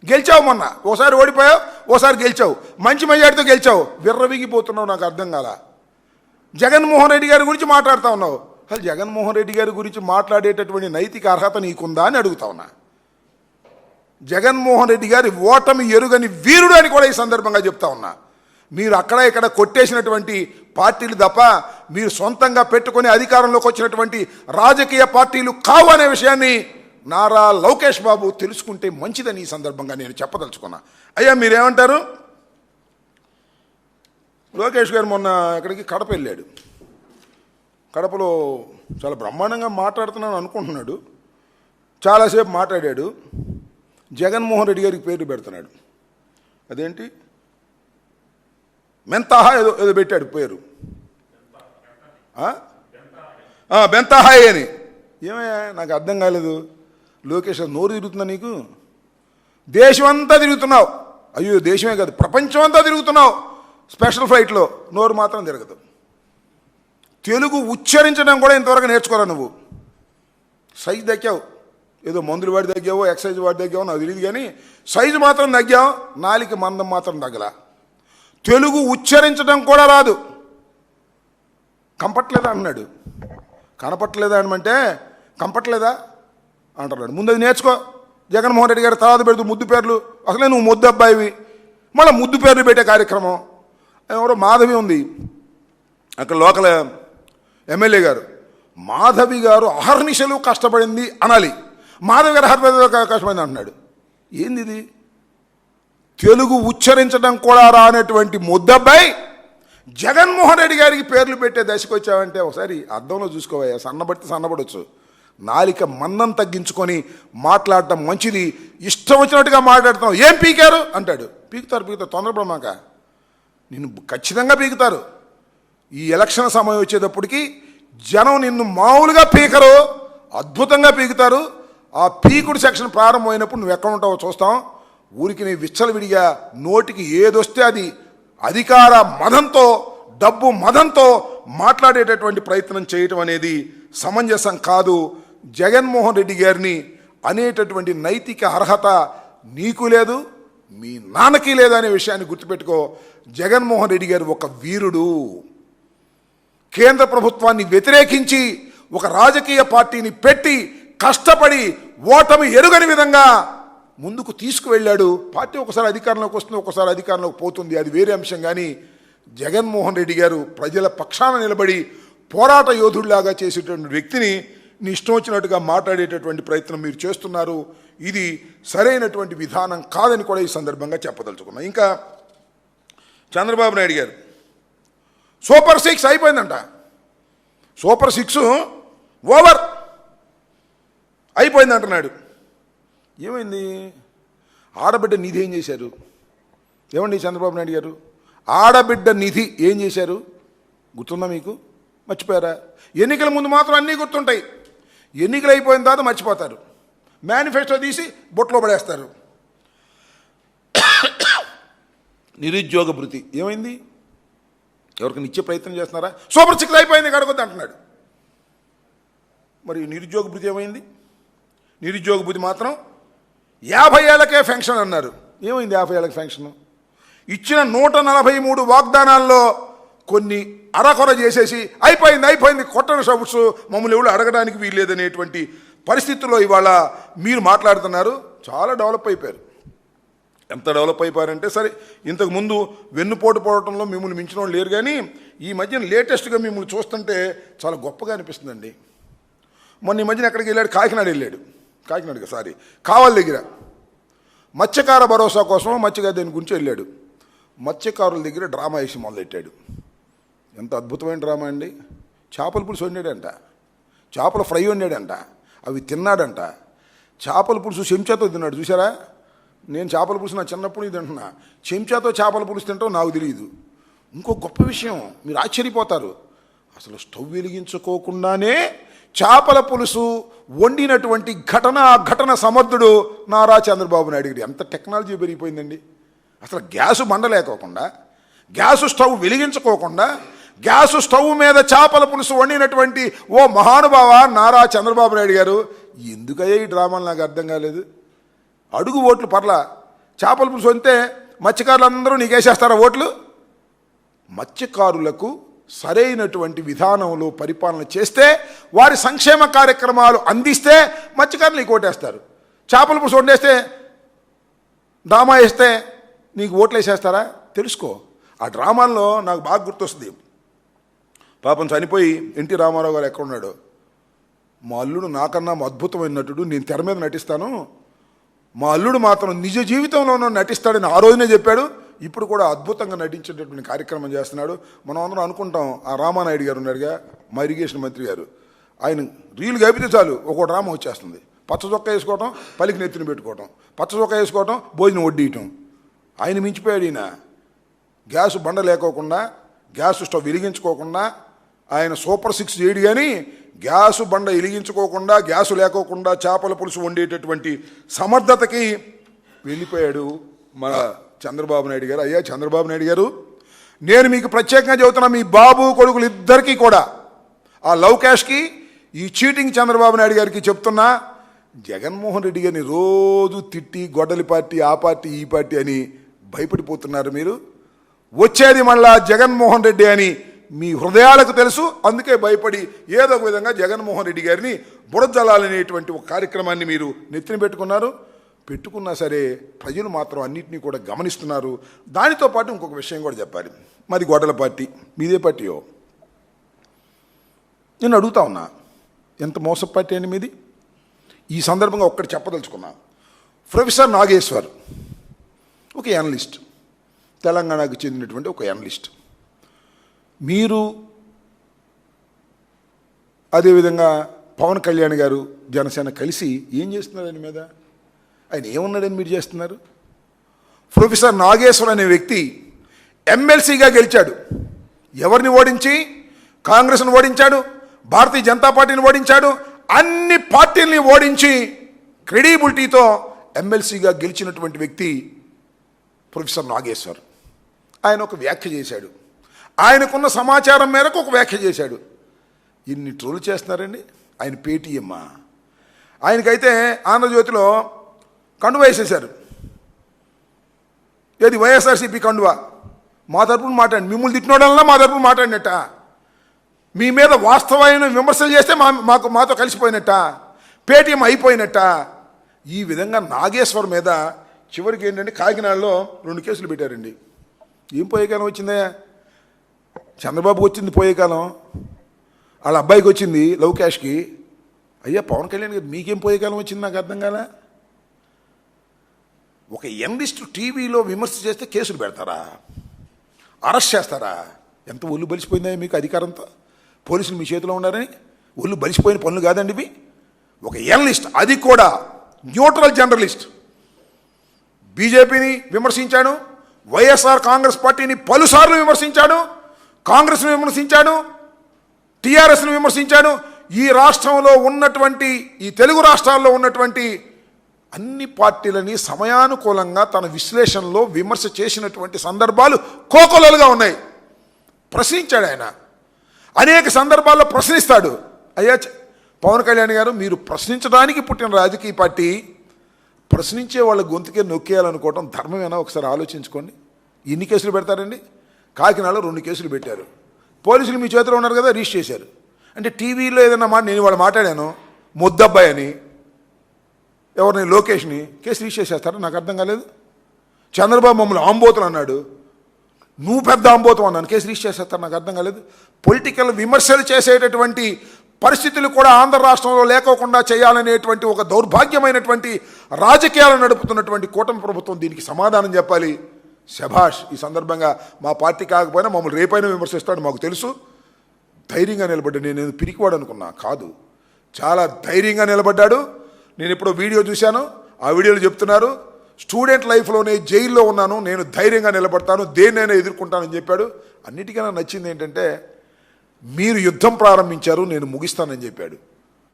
గెలిచావు మొన్న, ఓసారి ఓడిపోయావు, ఓసారి గెలిచావు, మంచి మెజార్టీతో గెలిచావు. విర్రవిగిపోతున్నావు, నాకు అర్థం కాల. జగన్మోహన్ రెడ్డి గారి గురించి మాట్లాడుతూ ఉన్నావు. అసలు జగన్మోహన్ రెడ్డి గారి గురించి మాట్లాడేటటువంటి నైతిక అర్హత నీకుందా అని అడుగుతా ఉన్నా. జగన్మోహన్ రెడ్డి గారి ఓటమి ఎరుగని వీరుడు అని కూడా ఈ సందర్భంగా చెప్తా ఉన్నా. మీరు అక్కడ ఇక్కడ కొట్టేసినటువంటి పార్టీలు తప్ప మీరు సొంతంగా పెట్టుకొని అధికారంలోకి వచ్చినటువంటి రాజకీయ పార్టీలు కావు అనే విషయాన్ని నారా లోకేష్ బాబు తెలుసుకుంటే మంచిదని ఈ సందర్భంగా నేను చెప్పదలుచుకున్నా. అయ్యా మీరేమంటారు? లోకేష్ గారు మొన్న ఇక్కడికి కడప వెళ్ళాడు. కడపలో చాలా బ్రహ్మాండంగా మాట్లాడుతున్నాను అనుకుంటున్నాడు. చాలాసేపు మాట్లాడాడు. జగన్మోహన్ రెడ్డి గారికి పేరు పెడుతున్నాడు. అదేంటి మెంతాహా ఏదో ఏదో పెట్టాడు పేరు, బెంతాహాయ్ అని. ఏమయ్యా నాకు అర్థం కాలేదు. లోకేష్ నోరు తిరుగుతుందా నీకు? దేశమంతా తిరుగుతున్నావు. అయ్యో దేశమే కాదు ప్రపంచం అంతా తిరుగుతున్నావు స్పెషల్ ఫ్లైట్లో, నోరు మాత్రం తిరగదు. తెలుగు ఉచ్చరించడం కూడా ఇంతవరకు నేర్చుకోరా నువ్వు. సైజు తగ్గావు, ఏదో మందులు వాడి తగ్గావో ఎక్సైజ్ వాడి తగ్గావో నాకు తెలియదు, కానీ సైజు మాత్రం తగ్గావు, నాలిక మందం మాత్రం తగ్గలా. తెలుగు ఉచ్చరించడం కూడా రాదు. కంపట్లేదా అన్నాడు. కనపట్లేదా అనమంటే కంపట్లేదా అంటున్నాడు. ముందు అది నేర్చుకో. జగన్మోహన్ రెడ్డి గారు తర్వాత పెడుతూ ముద్దు పేర్లు, అసలే నువ్వు ముద్దు అబ్బాయివి, మళ్ళీ ముద్దు పేర్లు పెట్టే కార్యక్రమం. ఎవరో మాధవి ఉంది అక్కడ లోకల్ ఎమ్మెల్యే గారు, మాధవి గారు అహర్నిశలు కష్టపడింది అనాలి, మాధవి గారు కష్టపడింది అంటున్నాడు. ఏంది ఇది? తెలుగు ఉచ్చరించడం కూడా రానటువంటి ముద్దబ్బాయి జగన్మోహన్ రెడ్డి గారికి పేర్లు పెట్టే దశకు వచ్చావంటే ఒకసారి అర్థంలో చూసుకోవయ్యా. సన్నబడితే సన్నబడవచ్చు, నాలిక మందం తగ్గించుకొని మాట్లాడటం మంచిది. ఇష్టం వచ్చినట్టుగా మాట్లాడుతున్నావు. ఏం పీకారు అంటాడు. పీకుతారు తొందరపడమాక, నిన్ను ఖచ్చితంగా పీకుతారు. ఈ ఎలక్షన్ సమయం వచ్చేటప్పటికి జనం నిన్ను మామూలుగా పీకరు, అద్భుతంగా పీకుతారు. ఆ పీకుడు సెక్షన్ ప్రారంభమైనప్పుడు నువ్వు ఎక్కడ ఉంటావో చూస్తాం. ఊరికి నీ విచ్చలవిడిగా నోటికి ఏదొస్తే అది అధికార మదంతో డబ్బు మదంతో మాట్లాడేటటువంటి ప్రయత్నం చేయటం అనేది సమంజసం కాదు. జగన్మోహన్ రెడ్డి గారిని అనేటటువంటి నైతిక అర్హత నీకు లేదు, మీ నాన్నకి లేదు అనే విషయాన్ని గుర్తుపెట్టుకో. జగన్మోహన్ రెడ్డి గారు ఒక వీరుడు. కేంద్ర ప్రభుత్వాన్ని వ్యతిరేకించి ఒక రాజకీయ పార్టీని పెట్టి కష్టపడి ఓటమి ఎరుగని విధంగా ముందుకు తీసుకువెళ్ళాడు. పార్టీ ఒకసారి అధికారంలోకి వస్తుంది, ఒకసారి అధికారంలోకి పోతుంది, అది వేరే అంశం. కానీ జగన్మోహన్ రెడ్డి గారు ప్రజల పక్షాన నిలబడి పోరాట యోధుడిలాగా చేసేటువంటి వ్యక్తిని నీ ఇష్టం వచ్చినట్టుగా మాట్లాడేటటువంటి ప్రయత్నం మీరు చేస్తున్నారు. ఇది సరైనటువంటి విధానం కాదని కూడా ఈ సందర్భంగా చెప్పదలుచుకున్నాం. ఇంకా చంద్రబాబు నాయుడు గారు సూపర్ 6 అయిపోయిందంట. సూపర్ 6 ఓవర్ అయిపోయింది అంటున్నాడు. ఏమైంది? ఆడబిడ్డ నిధి ఏం చేశారు? ఏమండి చంద్రబాబు నాయుడు గారు, ఆడబిడ్డ నిధి ఏం చేశారు గుర్తుందా మీకు? మర్చిపోయారా? ఎన్నికల ముందు మాత్రం అన్నీ గుర్తుంటాయి, ఎన్నికలు అయిపోయిన తర్వాత మర్చిపోతారు. మేనిఫెస్టో తీసి బొట్లో పడేస్తారు. నిరుద్యోగ భృతి ఏమైంది? ఎవరికైనా ఇచ్చే ప్రయత్నం చేస్తున్నారా? సూపర్ 6 అయిపోయింది కడగొద్దు అంటున్నాడు. మరి నిరుద్యోగ భృతి ఏమైంది? నిరుద్యోగ భృతి మాత్రం 50 ఏళ్ళకే ఫెన్షన్ అన్నారు. ఏమైంది 50 ఏళ్ళకి ఫెన్షన్? ఇచ్చిన 143 వాగ్దానాల్లో కొన్ని అరకొర చేసేసి అయిపోయింది కొట్టని షాప్స్ మమ్మల్ని ఎవరు అడగడానికి వీల్లేదనేటువంటి పరిస్థితుల్లో ఇవాళ మీరు మాట్లాడుతున్నారు. చాలా డెవలప్ అయిపోయారు. ఎంత డెవలప్ అయిపోయారంటే, సరే ఇంతకుముందు వెన్నుపోటు పోవడంలో మిమ్మల్ని మించిన వాళ్ళు లేరు, కానీ ఈ మధ్యన లేటెస్ట్గా మిమ్మల్ని చూస్తుంటే చాలా గొప్పగా అనిపిస్తుందండి. మొన్న ఈ మధ్యన ఎక్కడికి వెళ్ళాడు? కావలి దగ్గర మత్స్యకార భరోసా కోసం మత్స్యకార దేని గురించి వెళ్ళాడు. మత్స్యకారుల దగ్గర డ్రామా వేసి మొదలెట్టాడు. ఎంత అద్భుతమైన డ్రామా అండి. చేపల పులుసు వండాడంట, చేపల ఫ్రై వండాడంట, అవి తిన్నాడంట. చేపల పులుసు చెంచాతో తిన్నాడు. చూసారా? నేను చేపల పులుసు నా చిన్నప్పుడు ఇది తింటున్నా, చెంచాతో చేపల పులుసు తింటాం నాకు తెలియదు. ఇంకో గొప్ప విషయం, మీరు ఆశ్చర్యపోతారు, అసలు స్టవ్ వెలిగించుకోకుండానే చేపల పులుసు వండినటువంటి ఘటన సమర్థుడు నారా చంద్రబాబు నాయుడు గారు. ఎంత టెక్నాలజీ పెరిగిపోయిందండి. అసలు గ్యాసు మండలేకోకుండా, గ్యాసు స్టవ్ వెలిగించుకోకుండా, గ్యాసు స్టవ్ మీద చేపల పులుసు వండినటువంటి ఓ మహానుభావ నారా చంద్రబాబు నాయుడు గారు. ఎందుకయ్యా ఈ డ్రామాలు నాకు అర్థం కాలేదు. అడుగు ఓట్లు పర్లా, చేపల పులుసు వండితే మత్స్యకారులందరూ నీకేసేస్తారా ఓట్లు? మత్స్యకారులకు సరైనటువంటి విధానంలో పరిపాలన చేస్తే, వారి సంక్షేమ కార్యక్రమాలు అందిస్తే మత్స్యకారులు నీకు ఓటేస్తారు. చేపల పులుసు వండేస్తే, డ్రామా వేస్తే నీకు ఓట్లు వేసేస్తారా? తెలుసుకో. ఆ డ్రామాల్లో నాకు బాగా గుర్తొస్తుంది. పాపం చనిపోయి ఎన్టీ రామారావు గారు ఎక్కడున్నాడు, మా అల్లుడు నాకన్నా అద్భుతమైన నటుడు, నేను తెర మీద నటిస్తాను, మా అల్లుడు మాత్రం నిజ జీవితంలోనూ నటిస్తాడని ఆ రోజునే చెప్పాడు. ఇప్పుడు కూడా అద్భుతంగా నటించేటటువంటి కార్యక్రమం చేస్తున్నాడు. మనం అందరం అనుకుంటాం, ఆ రామానాయుడు గారు ఉన్నాడుగా, మా ఇరిగేషన్ మంత్రి గారు, ఆయన రీలు గడిపితే చాలు ఒక డ్రామా వచ్చేస్తుంది. పచ్చ చొక్కా వేసుకోవటం, పలికి నెత్తిని పెట్టుకోవటం, పచ్చ చొక్కా వేసుకోవటం, భోజనం వడ్డీయటం. ఆయన మించిపోయాడు ఈయన. గ్యాస్ బండ లేకోకుండా, గ్యాస్ స్టవ్ వెలిగించుకోకుండా ఆయన సూపర్ 6 చేయడు. కానీ గ్యాసు బండ వెలిగించుకోకుండా, గ్యాసు లేకోకుండా చేపల పులుసు వండేటటువంటి సమర్థతకి వెళ్ళిపోయాడు మన చంద్రబాబు నాయుడు గారు. అయ్యా చంద్రబాబు నాయుడు గారు, నేను మీకు ప్రత్యేకంగా చెబుతున్నా, మీ బాబు కొడుకులు ఇద్దరికీ కూడా, ఆ లవ్ క్యాష్కి, ఈ చీటింగ్ చంద్రబాబు నాయుడు గారికి చెప్తున్నా, జగన్మోహన్ రెడ్డి గారిని రోజు తిట్టి గొడ్డలి పార్టీ, ఆ పార్టీ, ఈ పార్టీ అని భయపడిపోతున్నారు మీరు. వచ్చేది మళ్ళా జగన్మోహన్ రెడ్డి అని మీ హృదయాలకు తెలుసు. అందుకే భయపడి ఏదో ఒక విధంగా జగన్మోహన్ రెడ్డి గారిని బురదలాలనేటువంటి ఒక కార్యక్రమాన్ని మీరు నెత్తిన పెట్టుకున్నా సరే ప్రజలు మాత్రం అన్నింటినీ కూడా గమనిస్తున్నారు. దానితో పాటు ఇంకొక విషయం కూడా చెప్పాలి. మాది గొడ్డల పార్టీ, మీదే పార్టీయో? నేను అడుగుతా ఉన్నా, ఎంత మోసపు పార్టీ అని మీది? ఈ సందర్భంగా ఒక్కటి చెప్పదలుచుకున్నా. ప్రొఫెసర్ నాగేశ్వర్ ఒక అనలిస్ట్, తెలంగాణకు చెందినటువంటి ఒక అనలిస్ట్. మీరు అదేవిధంగా పవన్ కళ్యాణ్ గారు జనసేన కలిసి ఏం చేస్తున్నారు ఆయన మీద? ఆయన ఏమున్నాడని మీరు చేస్తున్నారు? ప్రొఫెసర్ నాగేశ్వర్ అనే వ్యక్తి ఎమ్మెల్సీగా గెలిచాడు. ఎవరిని ఓడించి? కాంగ్రెస్ను ఓడించాడు, భారతీయ జనతా పార్టీని ఓడించాడు, అన్ని పార్టీల్ని ఓడించి క్రెడిబిలిటీతో ఎమ్మెల్సీగా గెలిచినటువంటి వ్యక్తి ప్రొఫెసర్ నాగేశ్వర్. ఆయన ఒక వ్యాఖ్య చేశాడు. ఆయనకున్న సమాచారం మేరకు ఒక వ్యాఖ్య చేశాడు. ఇన్ని ట్రోల్ చేస్తున్నారండి. ఆయన పేటీఎం. ఆయనకైతే ఆంధ్రజ్యోతిలో కండువా వేసేశారు. ఏది? వైఎస్ఆర్సీపీ కండువా. మా తరపున మాట్లాడి, మిమ్మల్ని తిట్టినోడల్లా మా తరపున మాట్లాడినట్ట, మీ మీద వాస్తవమైన విమర్శలు చేస్తే మాతో కలిసిపోయినట్ట, పేటీఎం అయిపోయినట్ట. ఈ విధంగా నాగేశ్వర్ మీద చివరికి ఏంటంటే కాకినాడలో 2 కేసులు పెట్టారండి. ఏం పోయే కాలం వచ్చిందా? చంద్రబాబుకి వచ్చింది పోయే కాలం, వాళ్ళ అబ్బాయికి వచ్చింది లవ్ క్యాష్కి. అయ్యా పవన్ కళ్యాణ్ గారు, మీకేం పోయే కాలం వచ్చింది? నాకు అర్థం కాలే. ఒక యంగిస్ట్ టీవీలో విమర్శ చేస్తే కేసులు పెడతారా? అరెస్ట్ చేస్తారా? ఎంత ఒళ్ళు బలిసిపోయిందా మీకు అధికారంతో? పోలీసులు మీ చేతిలో ఉన్నారని ఒళ్ళు బలిసిపోయిన పనులు కాదండి ఇవి. ఒక యంగిస్ట్, అది కూడా న్యూట్రల్ జర్నలిస్ట్, బీజేపీని విమర్శించాడు, వైఎస్ఆర్ కాంగ్రెస్ పార్టీని పలుసార్లు విమర్శించాడు, కాంగ్రెస్ను విమర్శించాడు, టీఆర్ఎస్ను విమర్శించాడు. ఈ రాష్ట్రంలో ఉన్నటువంటి, ఈ తెలుగు రాష్ట్రాల్లో ఉన్నటువంటి అన్ని పార్టీలని సమయానుకూలంగా తన విశ్లేషణలో విమర్శ చేసినటువంటి సందర్భాలు కోకొల్లలుగా ఉన్నాయి. ప్రశ్నించాడు ఆయన, అనేక సందర్భాల్లో ప్రశ్నిస్తాడు. అయ్యా పవన్ కళ్యాణ్ గారు, మీరు ప్రశ్నించడానికి పుట్టిన రాజకీయ పార్టీ, ప్రశ్నించే వాళ్ళ గొంతుకే నొక్కేయాలనుకోవటం ధర్మమేనా? ఒకసారి ఆలోచించుకోండి. ఎన్ని కేసులు పెడతారండి? కాకినాడలో 2 కేసులు పెట్టారు. పోలీసులు మీ చేతిలో ఉన్నారు కదా, రిజిస్టర్ చేశారు. అంటే టీవీలో ఏదన్నా నేను వాళ్ళు మాట్లాడాను, ముద్దబ్బాయి అని, ఎవరిని లోకేష్ని, కేసు రిజిస్టర్ చేసేస్తారో నాకు అర్థం కాలేదు. చంద్రబాబు మమ్మల్ని ఆంబోతులు అన్నాడు, నువ్వు పెద్ద ఆంబోతం అన్నాను, కేసు రిజిస్టర్ చేసేస్తారు నాకు అర్థం కాలేదు. పొలిటికల్ విమర్శలు చేసేటటువంటి పరిస్థితులు కూడా ఆంధ్ర రాష్ట్రంలో లేకోకుండా చేయాలనేటువంటి ఒక దౌర్భాగ్యమైనటువంటి రాజకీయాలు నడుపుతున్నటువంటి కూటమి ప్రభుత్వం దీనికి సమాధానం చెప్పాలి. శభాష్. ఈ సందర్భంగా మా పార్టీ కాకపోయినా మమ్మల్ని రేపైనా విమర్శిస్తాడు, మాకు తెలుసు. ధైర్యంగా నిలబడ్డాడు. నేను పిరికివాడు అనుకున్నా, కాదు, చాలా ధైర్యంగా నిలబడ్డాడు. నేను ఎప్పుడో వీడియో చూశాను, ఆ వీడియోలో చెప్తున్నారు, స్టూడెంట్ లైఫ్లోనే జైల్లో ఉన్నాను, నేను ధైర్యంగా నిలబడతాను, దేన్నైనా ఎదుర్కొంటానని చెప్పాడు. అన్నిటికన్నా నచ్చింది ఏంటంటే, మీరు యుద్ధం ప్రారంభించారు, నేను ముగిస్తానని చెప్పాడు.